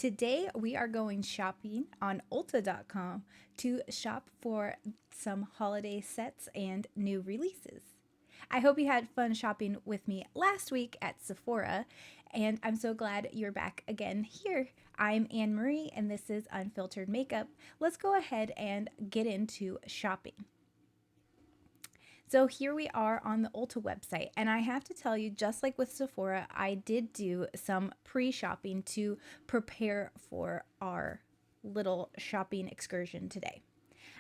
Today we are going shopping on Ulta.com to shop for some holiday sets and new releases. I hope you had fun shopping with me last week at Sephora, and I'm so glad you're back again here. I'm Anne Marie, and this is Unfiltered Makeup. Let's go ahead and get into shopping. So here we are on the Ulta website, and I have to tell you, just like with Sephora, I did do some pre-shopping to prepare for our little shopping excursion today.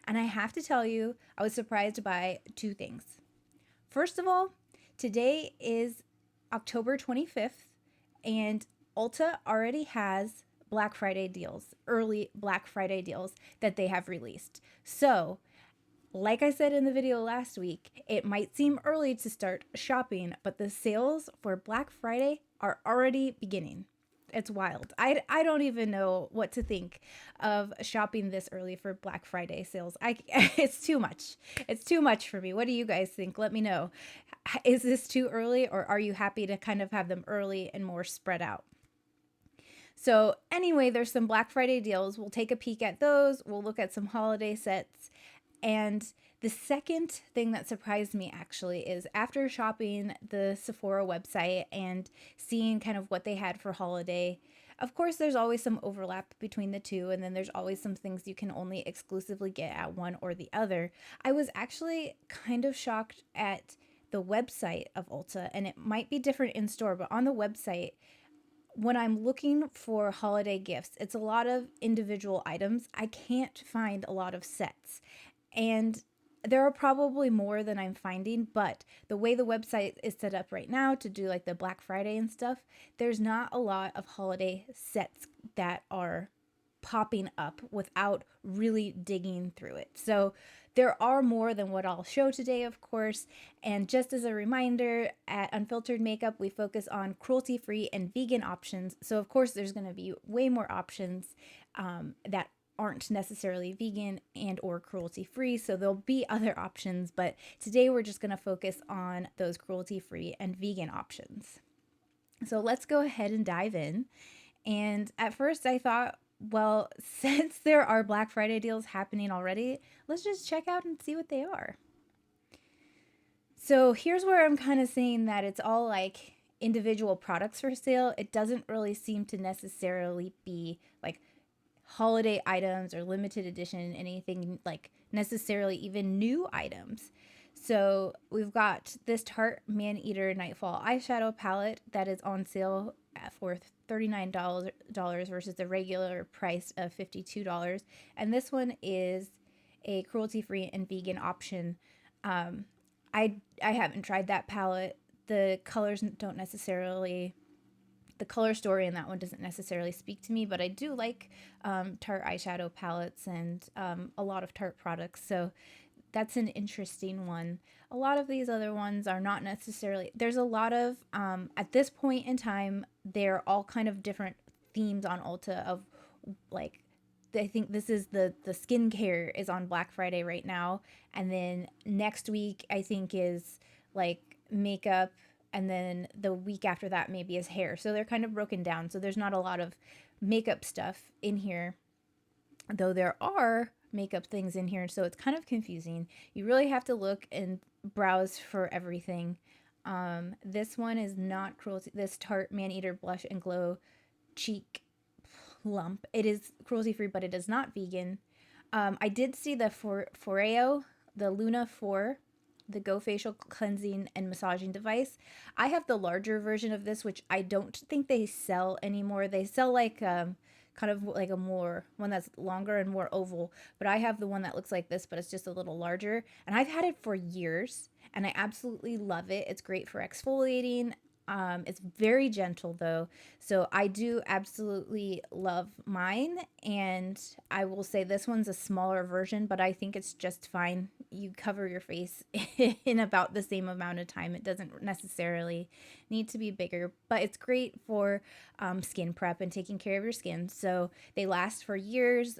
And I have to tell you, I was surprised by two things. First of all, today is October 25th, and Ulta already has Black Friday deals, early Black Friday deals that they have released. So like I said in the video last week, it might seem early to start shopping, but the sales for Black Friday are already beginning. It's wild. I don't even know what to think of shopping this early for Black Friday sales. It's too much. It's too much for me. What do you guys think? Let me know. Is this too early, or are you happy to kind of have them early and more spread out? So anyway, there's some Black Friday deals. We'll take a peek at those. We'll look at some holiday sets. And the second thing that surprised me actually is after shopping the Sephora website and seeing kind of what they had for holiday, of course, there's always some overlap between the two, and then there's always some things you can only exclusively get at one or the other. I was actually kind of shocked at the website of Ulta, and it might be different in store, but on the website, when I'm looking for holiday gifts, it's a lot of individual items. I can't find a lot of sets. And there are probably more than I'm finding, but the way the website is set up right now to do like the Black Friday and stuff, there's not a lot of holiday sets that are popping up without really digging through it. So there are more than what I'll show today, of course. And just as a reminder, at Unfiltered Makeup, we focus on cruelty-free and vegan options. So of course, there's going to be way more options that aren't necessarily vegan and or cruelty free, so there'll be other options, but today we're just going to focus on those cruelty free and vegan options. So let's go ahead and dive in. And at first I thought, well, since there are Black Friday deals happening already, let's just check out and see what they are. So here's where I'm kind of saying that it's all like individual products for sale. It doesn't really seem to necessarily be like holiday items or limited edition, anything like necessarily even new items. So we've got this Tarte Man-Eater Nightfall eyeshadow palette that is on sale for $39 versus the regular price of $52. And this one is a cruelty-free and vegan option. I haven't tried that palette. The colors don't necessarily, the color story in that one doesn't necessarily speak to me, but I do like Tarte eyeshadow palettes and a lot of Tarte products, so that's an interesting one. A lot of these other ones are not necessarily, there's a lot of, at this point in time, they're all kind of different themes on Ulta of like, I think this is the skincare is on Black Friday right now, and then next week I think is like makeup, and then the week after that maybe is hair. So they're kind of broken down. So there's not a lot of makeup stuff in here, though there are makeup things in here. So it's kind of confusing. You really have to look and browse for everything. This one is not cruelty. This Tarte Man-Eater Blush and Glow Cheek Lump. It is cruelty free, but it is not vegan. I did see the Foreo, the Luna 4, the Go Facial Cleansing and Massaging Device. I have the larger version of this, which I don't think they sell anymore. They sell like kind of like a more one that's longer and more oval, but I have the one that looks like this, but it's just a little larger, and I've had it for years and I absolutely love it. It's great for exfoliating. It's very gentle though, so I do absolutely love mine, and I will say this one's a smaller version, but I think it's just fine. You cover your face in about the same amount of time. It doesn't necessarily need to be bigger, but it's great for skin prep and taking care of your skin. So they last for years.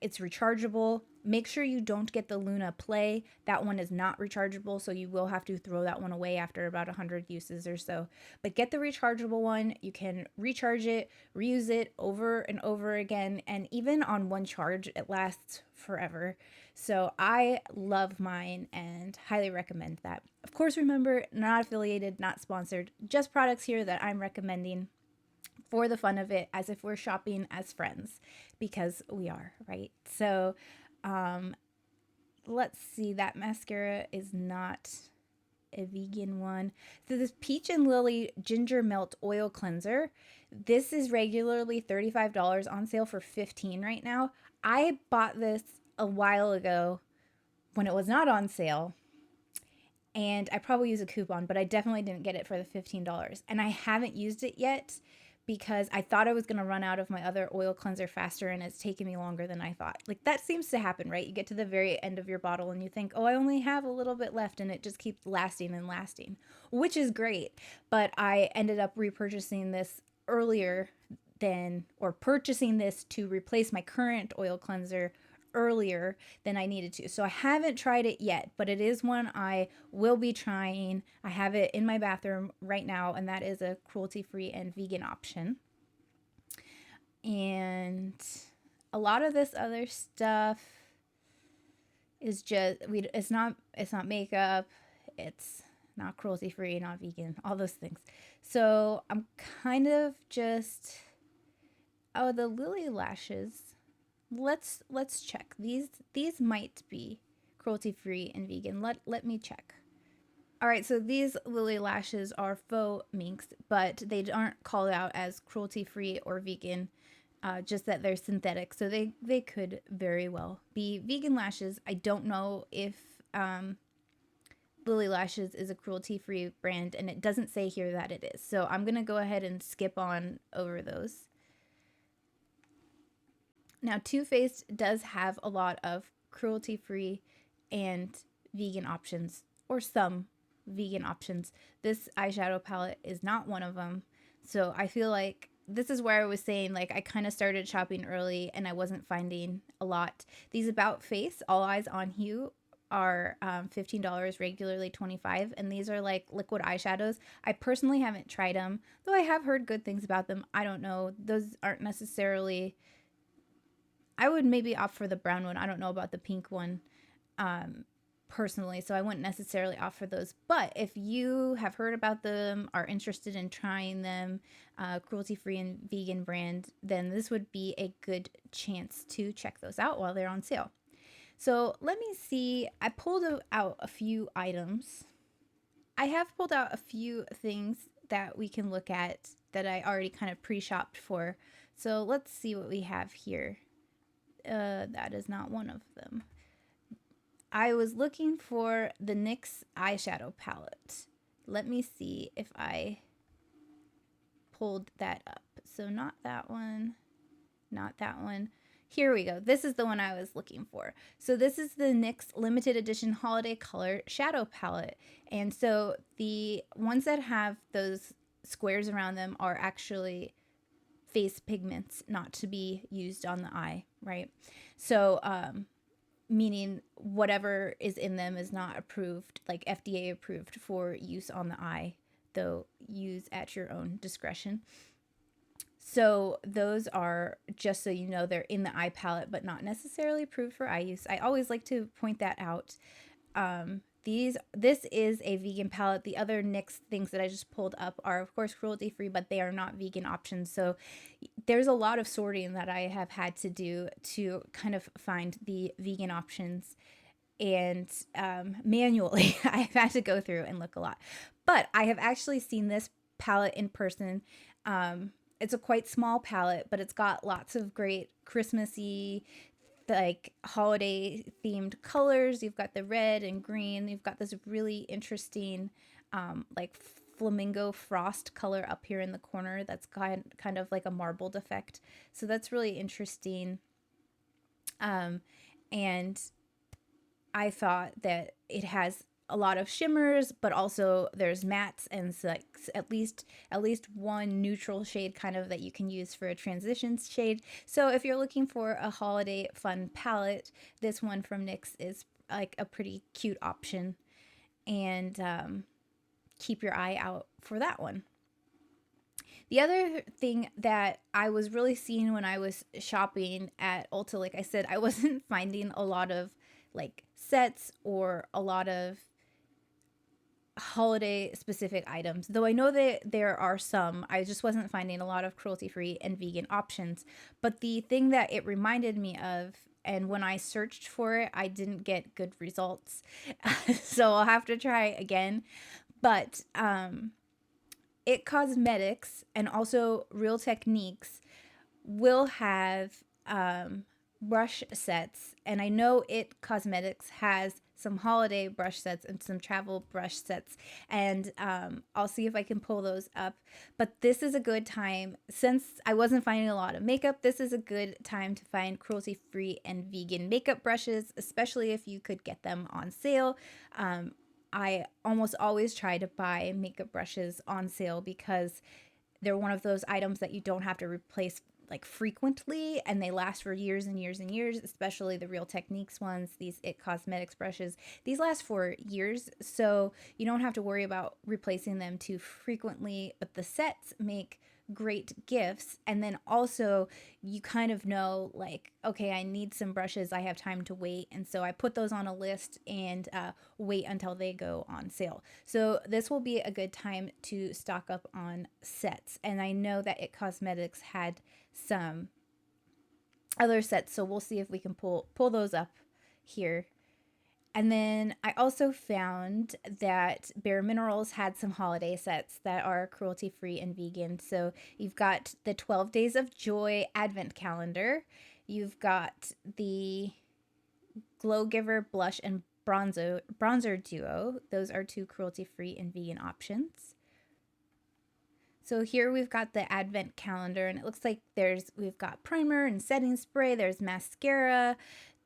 It's rechargeable. Make sure you don't get the Luna Play. That one is not rechargeable, so you will have to throw that one away after about 100 uses or so. But get the rechargeable one. You can recharge it, reuse it over and over again, and even on one charge, it lasts forever. So I love mine and highly recommend that. Of course, remember, not affiliated, not sponsored, just products here that I'm recommending for the fun of it, as if we're shopping as friends, because we are, right? So let's see, that mascara is not a vegan one. So this Peach and Lily Ginger Melt Oil Cleanser, this is regularly $35 on sale for $15 right now. I bought this a while ago when it was not on sale, and I probably used a coupon, but I definitely didn't get it for the $15. And I haven't used it yet because I thought I was going to run out of my other oil cleanser faster, and it's taken me longer than I thought. Like, that seems to happen, right? You get to the very end of your bottle and you think, oh, I only have a little bit left, and it just keeps lasting and lasting, which is great. But I ended up repurchasing this earlier or purchasing this to replace my current oil cleanser earlier than I needed to. So I haven't tried it yet, but it is one I will be trying. I have it in my bathroom right now, and that is a cruelty-free and vegan option. And a lot of this other stuff is just it's not makeup, it's not cruelty-free, not vegan, all those things. So I'm kind of just the Lily lashes. Let's check. These might be cruelty-free and vegan. Let me check. All right, so these Lily lashes are faux minks, but they aren't called out as cruelty-free or vegan, just that they're synthetic. So they could very well be vegan lashes. I don't know if Lily Lashes is a cruelty-free brand, and it doesn't say here that it is. So I'm going to go ahead and skip on over those. Now, Too Faced does have a lot of cruelty-free and vegan options, or some vegan options. This eyeshadow palette is not one of them. So I feel like this is where I was saying, like, I kind of started shopping early and I wasn't finding a lot. These About Face All Eyes on You are $15, regularly $25, and these are like liquid eyeshadows. I personally haven't tried them, though I have heard good things about them. I don't know. Those aren't necessarily... I would maybe opt for the brown one. I don't know about the pink one personally, so I wouldn't necessarily opt for those. But if you have heard about them, are interested in trying them, cruelty-free and vegan brand, then this would be a good chance to check those out while they're on sale. So let me see. I pulled out a few items. I have pulled out a few things that we can look at that I already kind of pre-shopped for. So let's see what we have here. That is not one of them. I was looking for the NYX eyeshadow palette. Let me see if I pulled that up. So not that one, not that one. Here we go. This is the one I was looking for. So this is the NYX limited edition holiday color shadow palette. And so the ones that have those squares around them are actually face pigments, not to be used on the eye, right? So meaning whatever is in them is not approved, like FDA approved for use on the eye, though use at your own discretion. So those are, just so you know, they're in the eye palette, but not necessarily approved for eye use. I always like to point that out. This is a vegan palette. The other NYX things that I just pulled up are, of course, cruelty-free, but they are not vegan options. So there's a lot of sorting that I have had to do to kind of find the vegan options. And manually, I've had to go through and look a lot. But I have actually seen this palette in person. It's a quite small palette, but it's got lots of great Christmassy, like holiday themed colors. You've got the red and green. You've got this really interesting like flamingo frost color up here in the corner that's kind of like a marbled effect. So that's really interesting. And I thought that it has a lot of shimmers, but also there's mattes and like at least one neutral shade kind of that you can use for a transition shade. So if you're looking for a holiday fun palette, this one from NYX is like a pretty cute option. And keep your eye out for that one. The other thing that I was really seeing when I was shopping at Ulta, like I said, I wasn't finding a lot of like sets or a lot of holiday specific items. Though I know that there are some, I just wasn't finding a lot of cruelty free and vegan options. But the thing that it reminded me of, and when I searched for it, I didn't get good results. So I'll have to try again. But It Cosmetics and also Real Techniques will have brush sets, and I know It Cosmetics has some holiday brush sets and some travel brush sets, and I'll see if I can pull those up. But this is a good time, since I wasn't finding a lot of makeup, this is a good time to find cruelty-free and vegan makeup brushes, especially if you could get them on sale. I almost always try to buy makeup brushes on sale because they're one of those items that you don't have to replace like frequently, and they last for years and years and years, especially the Real Techniques ones, these It Cosmetics brushes. These last for years, so you don't have to worry about replacing them too frequently, but the sets make great gifts. And then also you kind of know, like, okay, I need some brushes, I have time to wait, and so I put those on a list and wait until they go on sale. So this will be a good time to stock up on sets, and I know that It Cosmetics had some other sets, so we'll see if we can pull those up here. And then I also found that Bare Minerals had some holiday sets that are cruelty free and vegan. So you've got the 12 Days of Joy Advent Calendar, you've got the Glow Giver Blush and Bronzer Duo. Those are two cruelty free and vegan options. So here we've got the Advent Calendar, and it looks like we've got primer and setting spray, there's mascara,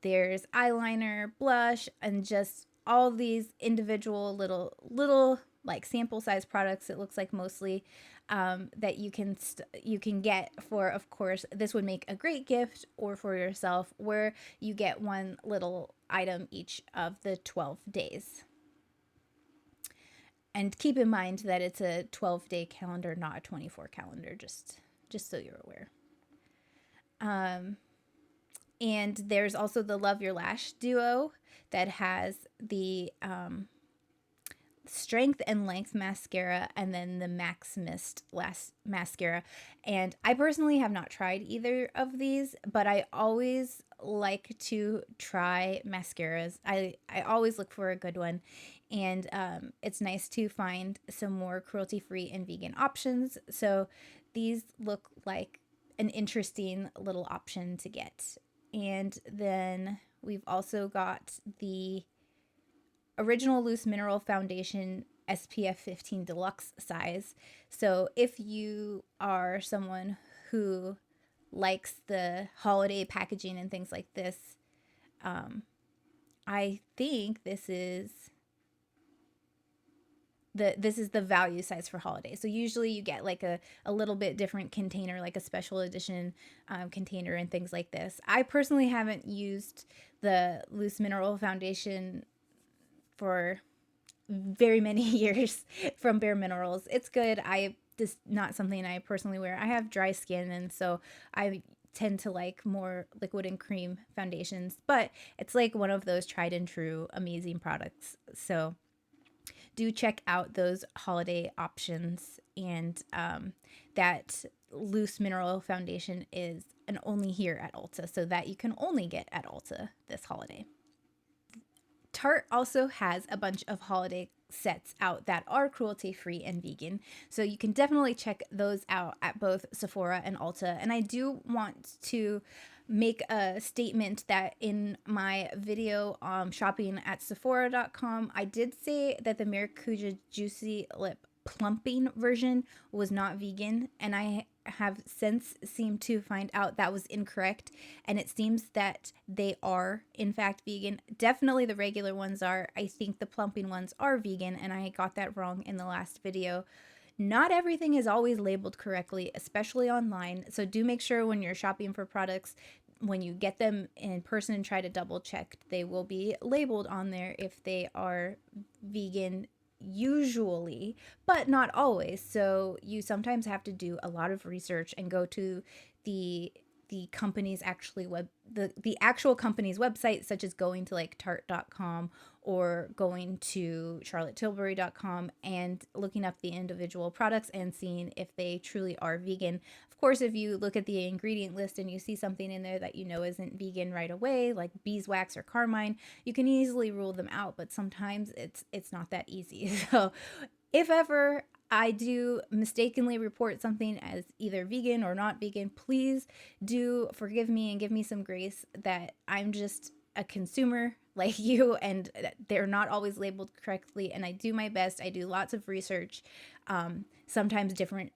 there's eyeliner, blush, and just all these individual little like sample size products. It looks like mostly that you can get for, of course, this would make a great gift, or for yourself, where you get one little item each of the 12 days. And keep in mind that it's a 12-day calendar, not a 24 calendar, just so you're aware. And there's also the Love Your Lash Duo that has the Strength and Length Mascara and then the Max Mist Mascara. And I personally have not tried either of these, but I always like to try mascaras. I always look for a good one. And it's nice to find some more cruelty-free and vegan options. So these look like an interesting little option to get. And then we've also got the Original Loose Mineral Foundation SPF 15 Deluxe size. So if you are someone who likes the holiday packaging and things like this, I think this is the value size for holidays. So usually you get like a little bit different container, like a special edition container and things like this. I personally haven't used the Loose Mineral Foundation for very many years from Bare Minerals. It's good. This not something I personally wear. I have dry skin, and so I tend to like more liquid and cream foundations, but it's like one of those tried and true amazing products. So do check out those holiday options. And that Loose Mineral Foundation is an only here at Ulta, so that you can only get at Ulta this holiday. Tarte also has a bunch of holiday sets out that are cruelty free and vegan, so you can definitely check those out at both Sephora and Ulta. And I do want to make a statement that in my video shopping at Sephora.com, I did say that the Maracuja Juicy Lip plumping version was not vegan, and I have since seemed to find out that was incorrect, and it seems that they are in fact vegan. Definitely the regular ones are. I think the plumping ones are vegan, and I got that wrong in the last video. Not everything is always labeled correctly, especially online. So do make sure when you're shopping for products, when you get them in person, and try to double check. They will be labeled on there if they are vegan usually, but not always. So you sometimes have to do a lot of research and go to the company's actually the actual company's website, such as going to like tarte.com or going to charlottetilbury.com and looking up the individual products and seeing if they truly are vegan. Of course, if you look at the ingredient list and you see something in there that you know isn't vegan right away, like beeswax or carmine, you can easily rule them out, but sometimes it's not that easy. So if ever I do mistakenly report something as either vegan or not vegan, please do forgive me and give me some grace that I'm just a consumer like you, and they're not always labeled correctly, and I do my best. I do lots of research. Sometimes different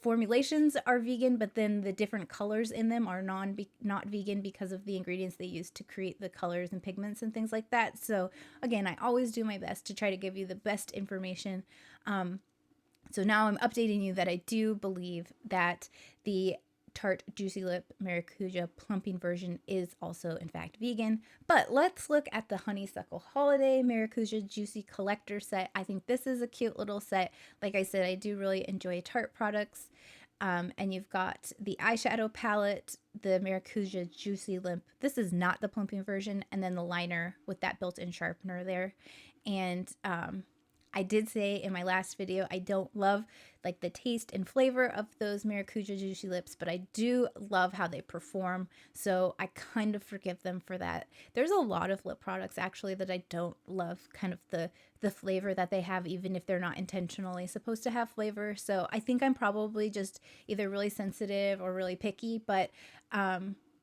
formulations are vegan, but then the different colors in them are not vegan because of the ingredients they use to create the colors and pigments and things like that. So again, I always do my best to try to give you the best information. So now I'm updating you that I do believe that the Tarte Juicy Lip Maracuja plumping version is also in fact vegan. But let's look at the Honeysuckle Holiday Maracuja Juicy Collector Set. I think this is a cute little set. Like I said, I do really enjoy Tarte products. And you've got the eyeshadow palette, the Maracuja Juicy Lip. This is not the plumping version. And then the liner with that built-in sharpener there. And I did say in my last video, I don't love like the taste and flavor of those Maracuja Juicy Lips, but I do love how they perform. So I kind of forgive them for that. There's a lot of lip products actually that I don't love kind of the flavor that they have, even if they're not intentionally supposed to have flavor. So I think I'm probably just either really sensitive or really picky, but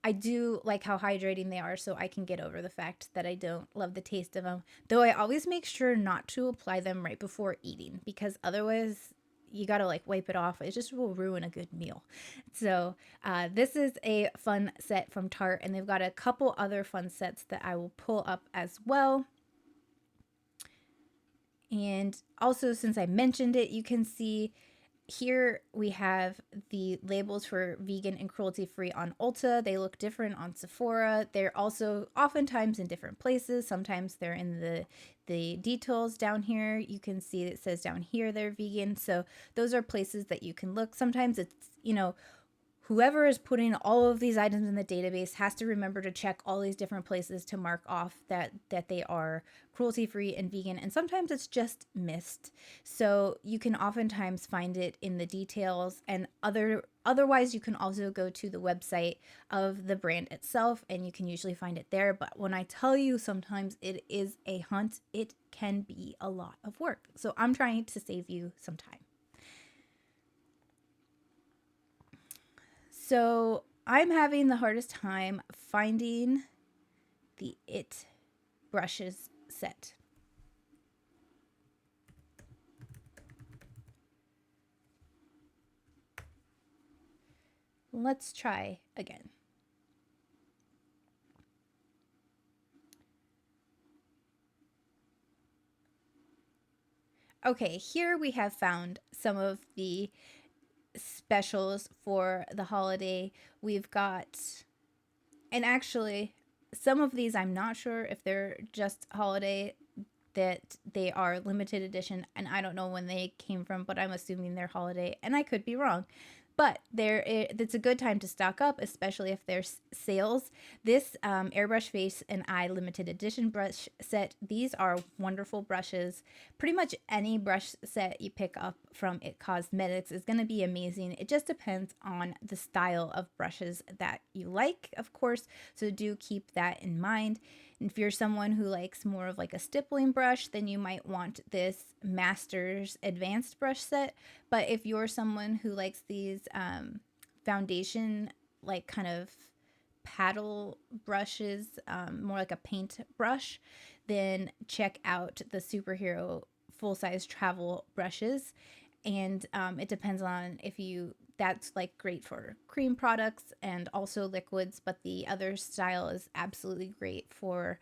I do like how hydrating they are, so I can get over the fact that I don't love the taste of them. Though I always make sure not to apply them right before eating, because otherwise you gotta like wipe it off. It just will ruin a good meal. So this is a fun set from Tarte, and they've got a couple other fun sets that I will pull up as well. And also, since I mentioned it, you can see here we have the labels for vegan and cruelty-free on Ulta. They look different on Sephora. They're also oftentimes in different places. Sometimes they're in the details down here. You can see it says down here they're vegan. So those are places that you can look. Sometimes it's, you know, whoever is putting all of these items in the database has to remember to check all these different places to mark off that they are cruelty-free and vegan, and sometimes it's just missed. So you can oftentimes find it in the details, and otherwise you can also go to the website of the brand itself and you can usually find it there. But when I tell you sometimes it is a hunt, it can be a lot of work. So I'm trying to save you some time. So I'm having the hardest time finding the It brushes set. Let's try again. Okay, here we have found some of the specials for the holiday. We've got, and actually some of these I'm not sure if they're just holiday, that they are limited edition, and I don't know when they came from, but I'm assuming they're holiday, and I could be wrong. But it's a good time to stock up, especially if there's sales. This Airbrush Face and Eye limited edition brush set, these are wonderful brushes. Pretty much any brush set you pick up from It Cosmetics is going to be amazing. It just depends on the style of brushes that you like, of course, so do keep that in mind. If you're someone who likes more of like a stippling brush, then you might want this Masters Advanced brush set. But if you're someone who likes these foundation, like kind of paddle brushes, more like a paint brush, then check out the Superhero full-size travel brushes. And it depends on if you, that's like great for cream products and also liquids, but the other style is absolutely great for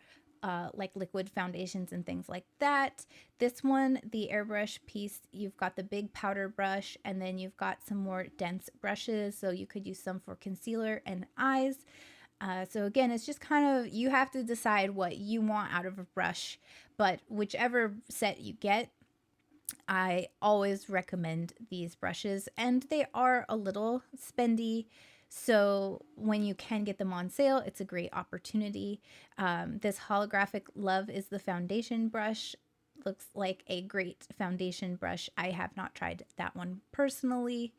like liquid foundations and things like that. This one, the airbrush piece, you've got the big powder brush, and then you've got some more dense brushes, so you could use some for concealer and eyes. So again, it's just kind of, you have to decide what you want out of a brush, but whichever set you get, I always recommend these brushes, and they are a little spendy. So when you can get them on sale, it's a great opportunity. This holographic Love is the foundation brush. Looks like a great foundation brush. I have not tried that one personally.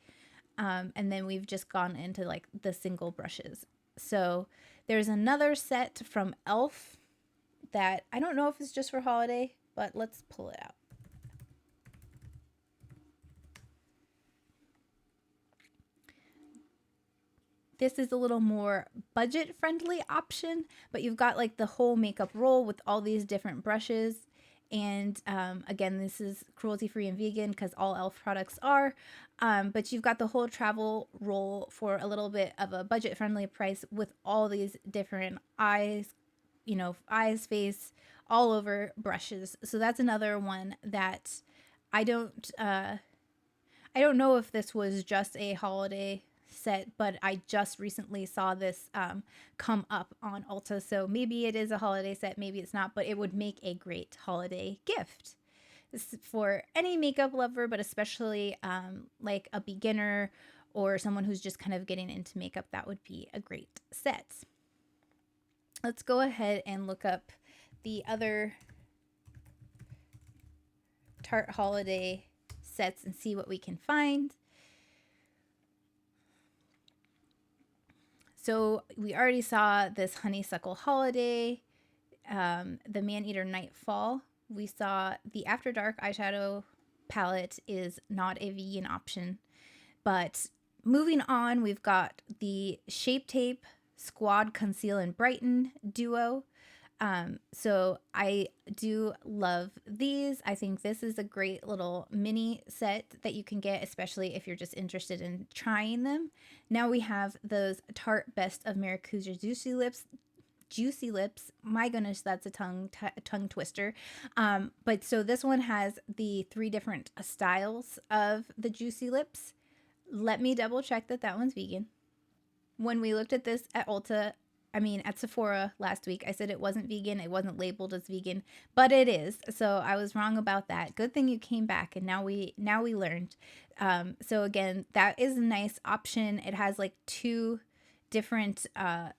And then we've just gone into like the single brushes. So there's another set from e.l.f. that I don't know if it's just for holiday, but let's pull it out. This is a little more budget friendly option, but you've got like the whole makeup roll with all these different brushes. And again, this is cruelty free and vegan because all e.l.f. products are. But you've got the whole travel roll for a little bit of a budget friendly price with all these different eyes, you know, eyes, face, all over brushes. So that's another one that I don't know if this was just a holiday set, but I just recently saw this come up on Ulta. So maybe it is a holiday set, maybe it's not, but it would make a great holiday gift. This is for any makeup lover, but especially like a beginner or someone who's just kind of getting into makeup. That would be a great set. Let's go ahead and look up the other Tarte holiday sets and see what we can find. So we already saw this honeysuckle holiday, the Maneater Nightfall. We saw the After Dark eyeshadow palette is not a vegan option. But moving on, we've got the Shape Tape Squad Conceal and Brighten duo. So I do love these. I think this is a great little mini set that you can get, especially if you're just interested in trying them. Now we have those Tarte Best of Maracuja Juicy Lips. My goodness, that's a tongue twister. But so this one has the 3 different styles of the Juicy Lips. Let me double check that that one's vegan. When we looked at this at at Sephora last week, I said it wasn't vegan. It wasn't labeled as vegan, but it is. So I was wrong about that. Good thing you came back, and now we learned. So again, that is a nice option. It has like 2 different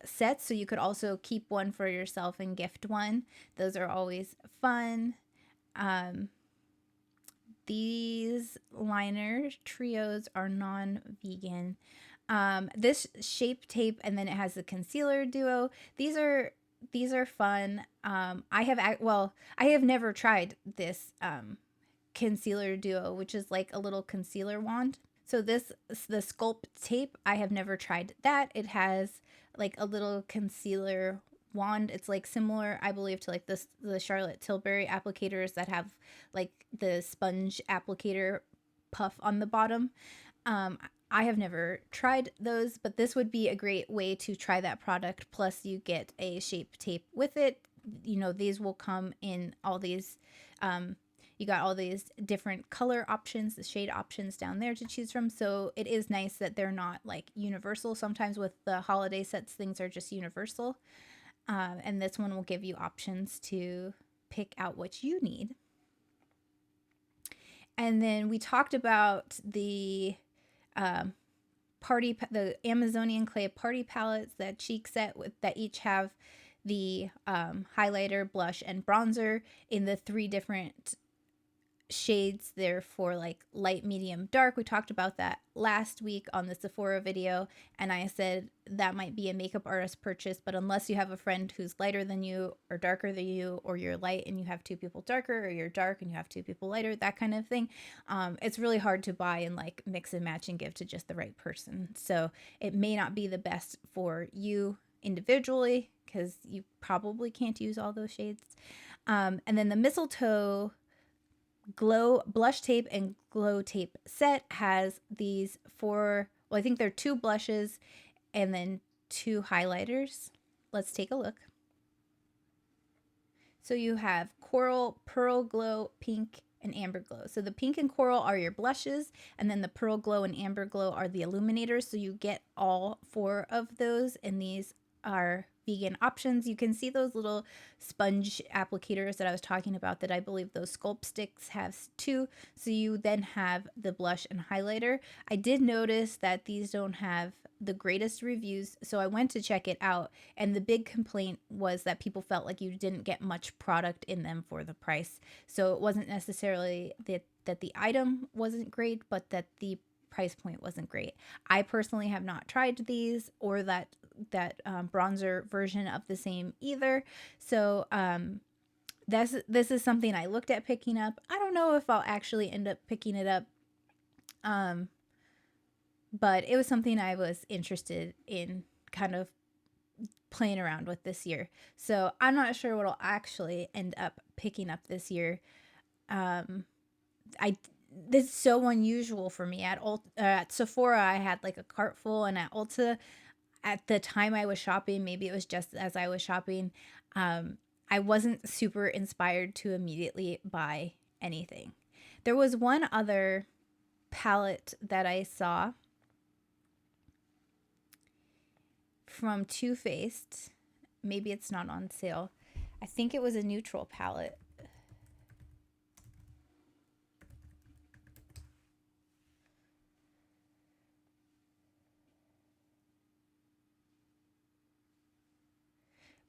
sets, so you could also keep one for yourself and gift one. Those are always fun. These liner trios are non-vegan. This Shape Tape, and then it has the concealer duo. These are fun. I have never tried this concealer duo, which is like a little concealer wand. So the Sculpt Tape, I have never tried that. It has like a little concealer wand. It's like similar, I believe, to like the Charlotte Tilbury applicators that have like the sponge applicator puff on the bottom. I have never tried those, but this would be a great way to try that product. Plus you get a Shape Tape with it. You know, these will come in all these, you got all these different color options, the shade options down there to choose from. So it is nice that they're not like universal. Sometimes with the holiday sets, things are just universal. And this one will give you options to pick out what you need. And then we talked about the Amazonian clay party palettes, that cheek set that each have the highlighter, blush, and bronzer in the 3 different shades there for like light, medium, dark. We talked about that last week on the Sephora video, and I said that might be a makeup artist purchase, but unless you have a friend who's lighter than you or darker than you, or you're light and you have 2 people darker, or you're dark and you have 2 people lighter, that kind of thing, it's really hard to buy and like mix and match and give to just the right person. So it may not be the best for you individually because you probably can't use all those shades. And then the Mistletoe glow blush tape and glow tape set has these four, well, I think they're 2 blushes and then 2 highlighters. Let's take a look. So you have coral, pearl glow, pink, and amber glow. So the pink and coral are your blushes, and then the pearl glow and amber glow are the illuminators. So you get all 4 of those, and these are vegan options. You can see those little sponge applicators that I was talking about that I believe those Sculpt Sticks have too. So you then have the blush and highlighter. I did notice that these don't have the greatest reviews, so I went to check it out, and the big complaint was that people felt like you didn't get much product in them for the price. So it wasn't necessarily that the item wasn't great, but that the price point wasn't great. I personally have not tried these or that bronzer version of the same either. So this is something I looked at picking up. I don't know if I'll actually end up picking it up. But it was something I was interested in kind of playing around with this year. So I'm not sure what I'll actually end up picking up this year. This is so unusual for me. At Sephora, I had like a cart full, and at Ulta, at the time I was shopping, maybe it was just as I was shopping, I wasn't super inspired to immediately buy anything. There was one other palette that I saw from Too Faced. Maybe it's not on sale. I think it was a neutral palette.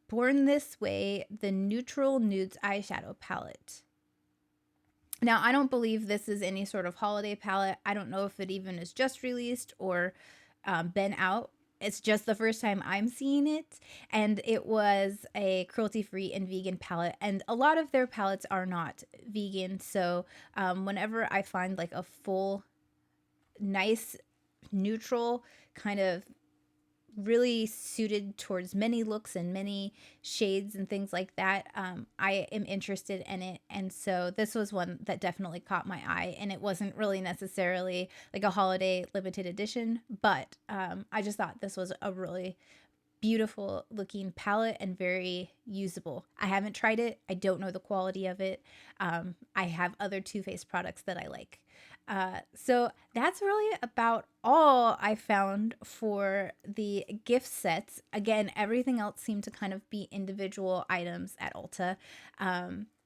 Born This Way, the Neutral Nudes Eyeshadow Palette. Now, I don't believe this is any sort of holiday palette. I don't know if it even is just released or been out. It's just the first time I'm seeing it. And it was a cruelty-free and vegan palette. And a lot of their palettes are not vegan. So whenever I find like a full, nice, neutral kind of really suited towards many looks and many shades and things like that, I am interested in it. And so this was one that definitely caught my eye, and it wasn't really necessarily like a holiday limited edition, but I just thought this was a really beautiful looking palette and very usable. I haven't tried it. I don't know the quality of it. I have other Too Faced products that I like. So that's really about all I found for the gift sets. Again, everything else seemed to kind of be individual items at Ulta.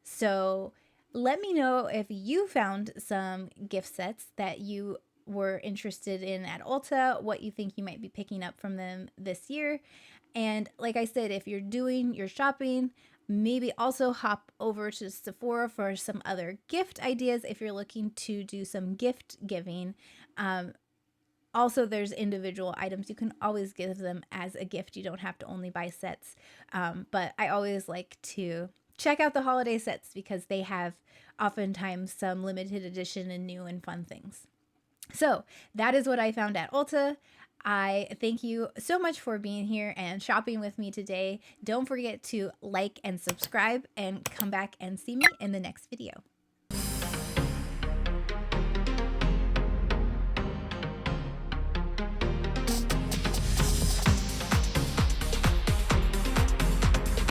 So let me know if you found some gift sets that you were interested in at Ulta, what you think you might be picking up from them this year. And like I said, if you're doing your shopping, maybe also hop over to Sephora for some other gift ideas if you're looking to do some gift giving. Also, there's individual items. You can always give them as a gift. You don't have to only buy sets. But I always like to check out the holiday sets because they have oftentimes some limited edition and new and fun things. So that is what I found at Ulta. I thank you so much for being here and shopping with me today. Don't forget to like and subscribe and come back and see me in the next video.